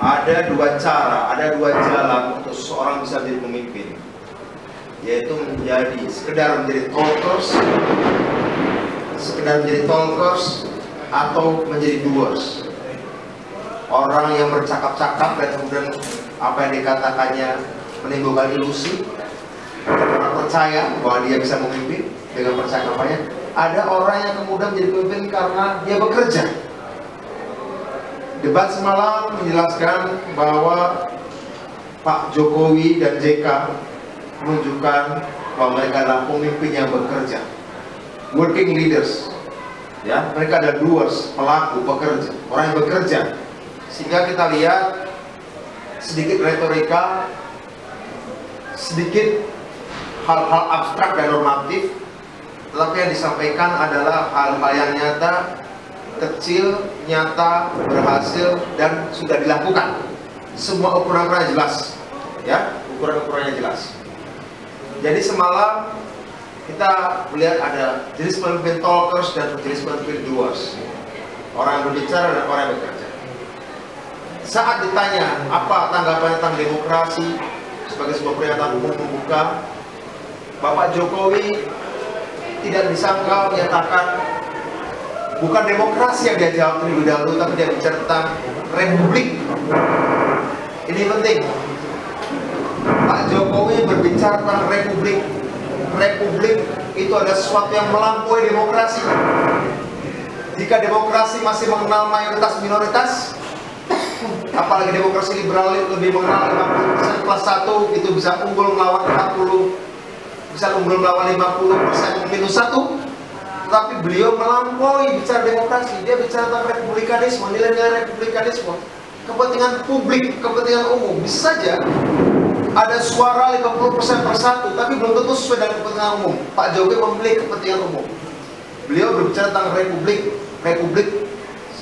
Ada dua jalan untuk seorang bisa menjadi pemimpin, yaitu sekedar menjadi talkers atau menjadi doers. Orang yang bercakap-cakap dan kemudian apa yang dikatakannya menimbulkan ilusi, orang percaya bahwa dia bisa memimpin dengan percakapannya. Ada orang yang kemudian menjadi pemimpin karena dia bekerja. Debat semalam menjelaskan bahwa Pak Jokowi dan JK menunjukkan bahwa mereka adalah pemimpin yang bekerja, working leaders. Ya, mereka ada doers, pelaku, pekerja, orang yang bekerja. Sehingga kita lihat sedikit retorika, sedikit hal-hal abstrak dan normatif, tetapi yang disampaikan adalah hal-hal yang nyata, kecil, nyata, berhasil, dan sudah dilakukan. Semua ukuran-ukurannya jelas, ya, ukuran-ukurannya jelas. Jadi semalam kita melihat ada jenis pemimpin talkers dan jenis pemimpin doers, orang yang berbicara dan orang yang bekerja. Saat ditanya apa tanggapan tentang demokrasi sebagai sebuah pernyataan umum membuka, Bapak Jokowi tidak disangka menyatakan bukan demokrasi yang dia jawab terlebih dahulu, tapi dia bicara tentang republik. Ini penting. Pak Jokowi berbicara tentang republik. Republik itu ada sesuatu yang melampaui demokrasi. Jika demokrasi masih mengenal mayoritas minoritas, apalagi demokrasi liberal lebih mengenal 50% kelas 1, itu bisa unggul melawan 40, bisa unggul melawan 50% minus 1. Tapi beliau melampaui bicara demokrasi. Dia bicara tentang republikanisme, nilai-nilai republikanisme, kepentingan publik, kepentingan umum. Bisa saja ada suara 50% per 1, tapi belum tentu sesuai dengan kepentingan umum. Pak Jokowi memilih kepentingan umum. Beliau berbicara tentang republik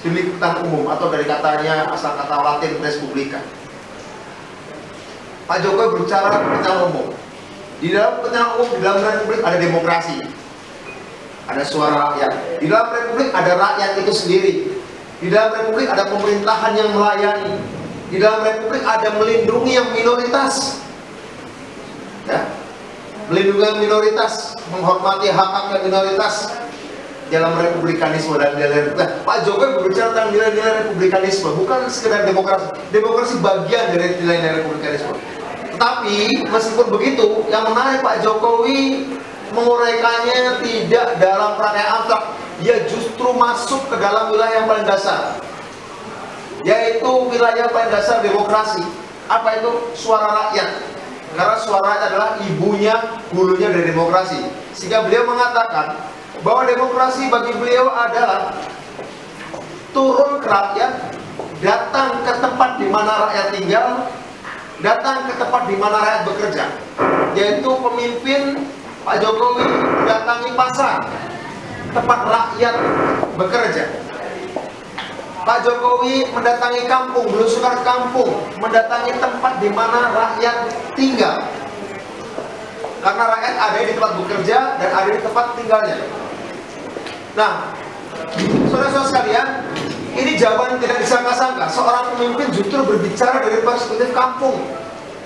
demi kepentingan umum, atau dari katanya asal kata Latin respublika. Pak Jokowi berbicara kepentingan umum. Di dalam kepentingan umum, di dalam republik ada demokrasi, ada suara rakyat. Di dalam republik ada rakyat itu sendiri. Di dalam republik ada pemerintahan yang melayani. Di dalam republik ada melindungi yang minoritas, ya, melindungi yang minoritas, menghormati hak-hak yang minoritas dalam republikanisme dan nilai-nilai. Pak Jokowi berbicara tentang nilai-nilai republikanisme, bukan sekedar demokrasi. Demokrasi bagian dari nilai-nilai republikanisme. Tetapi meskipun begitu, yang menarik Pak Jokowi menguraikannya tidak dalam rangkaian abstrak. Dia justru masuk ke dalam wilayah yang paling dasar, yaitu wilayah paling dasar demokrasi. Apa itu? Suara rakyat. Karena suara rakyat adalah ibunya, hulunya dari demokrasi. Sehingga beliau mengatakan bahwa demokrasi bagi beliau adalah turun ke rakyat, datang ke tempat di mana rakyat tinggal, datang ke tempat di mana rakyat bekerja. Yaitu pemimpin Pak Jokowi mendatangi pasar, tempat rakyat bekerja. Pak Jokowi mendatangi kampung, belusukan kampung, mendatangi tempat di mana rakyat tinggal. Karena rakyat ada di tempat bekerja dan ada di tempat tinggalnya. Nah, saudara-saudara sekalian, ini jawaban tidak disangka-sangka. Seorang pemimpin justru berbicara dari perspektif kampung.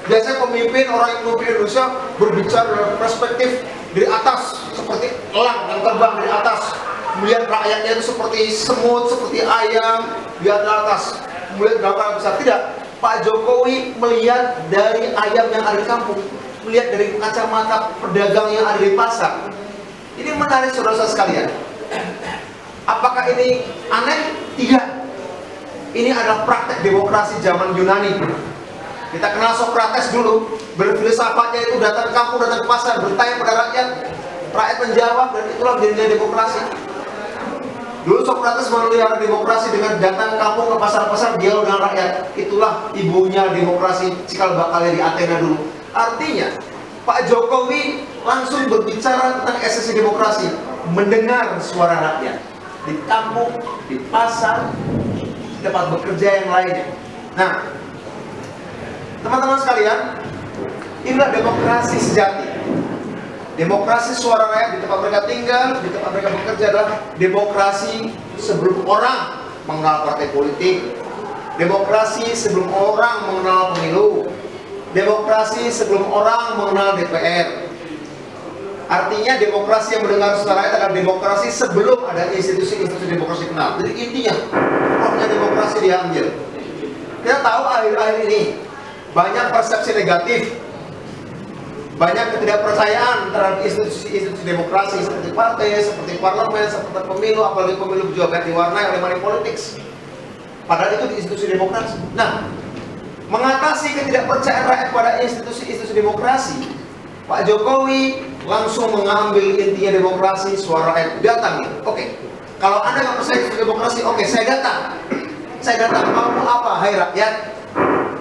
Biasanya pemimpin, orang yang memimpin Indonesia berbicara dari perspektif dari atas, seperti elang yang terbang dari atas, melihat rakyatnya itu seperti semut, seperti ayam di atas, melihat gambaran besar. Tidak, Pak Jokowi melihat dari ayam yang ada di kampung, melihat dari kacamata pedagang yang ada di pasar. Ini menarik saudara-saudara sekalian. Apakah ini aneh? Tidak. Ini adalah praktek demokrasi zaman Yunani. Kita kenal Socrates dulu, berfilsafatnya itu datang ke kampung, datang ke pasar, bertanya pada rakyat. Rakyat menjawab, dan itulah nilai demokrasi. Dulu Socrates memelihara demokrasi dengan datang ke kampung, ke pasar-pasar, dialog dengan rakyat. Itulah ibunya demokrasi, cikal bakalnya di Athena dulu. Artinya, Pak Jokowi langsung berbicara tentang esensi demokrasi, mendengar suara rakyat di kampung, di pasar, di tempat bekerja yang lainnya. Nah, teman-teman sekalian, inilah demokrasi sejati. Demokrasi suara rakyat di tempat mereka tinggal, di tempat mereka bekerja adalah demokrasi sebelum orang mengenal partai politik, Demokrasi sebelum orang mengenal pemilu. Demokrasi sebelum orang mengenal DPR. Artinya demokrasi yang mendengar suara rakyat adalah demokrasi sebelum ada institusi-institusi demokrasi kenal. Jadi intinya, rohnya demokrasi diambil. Kita tahu akhir-akhir ini banyak persepsi negatif, banyak ketidakpercayaan terhadap institusi-institusi demokrasi seperti partai, seperti parlemen, seperti pemilu, apalagi pemilu juga diwarnai oleh money politics. Padahal itu di institusi demokrasi. Nah, mengatasi ketidakpercayaan rakyat pada institusi-institusi demokrasi, Pak Jokowi langsung mengambil intinya demokrasi, suara rakyat datang. Oke, kalau Anda nggak percaya demokrasi, oke, saya datang. Saya datang, mau apa, hai rakyat?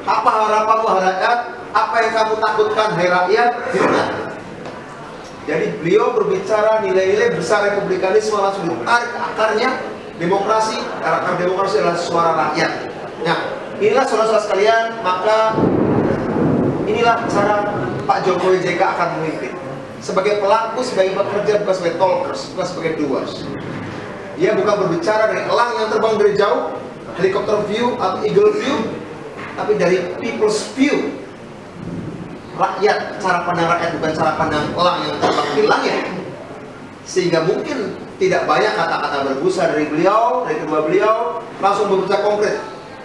Apa harapanmu, hai rakyat? Apa yang kamu takutkan, hai rakyat? Dengar. Jadi beliau berbicara nilai-nilai besar republikanisme langsung ditarik ke akarnya. Demokrasi, akar demokrasi adalah suara rakyat. Nah, inilah saudara-saudara sekalian, maka inilah cara Pak Jokowi JK akan memimpin. Sebagai pelaku, sebagai pekerja, bukan sebagai talkers, bukan sebagai doers. Dia bukan berbicara dari elang yang terbang dari jauh, helikopter view atau eagle view, tapi dari people's view. Rakyat, cara pandang rakyat bukan cara pandang elang yang terbang di langit. Sehingga mungkin tidak banyak kata-kata berbusa dari beliau, dari kedua beliau, langsung berbicara konkret.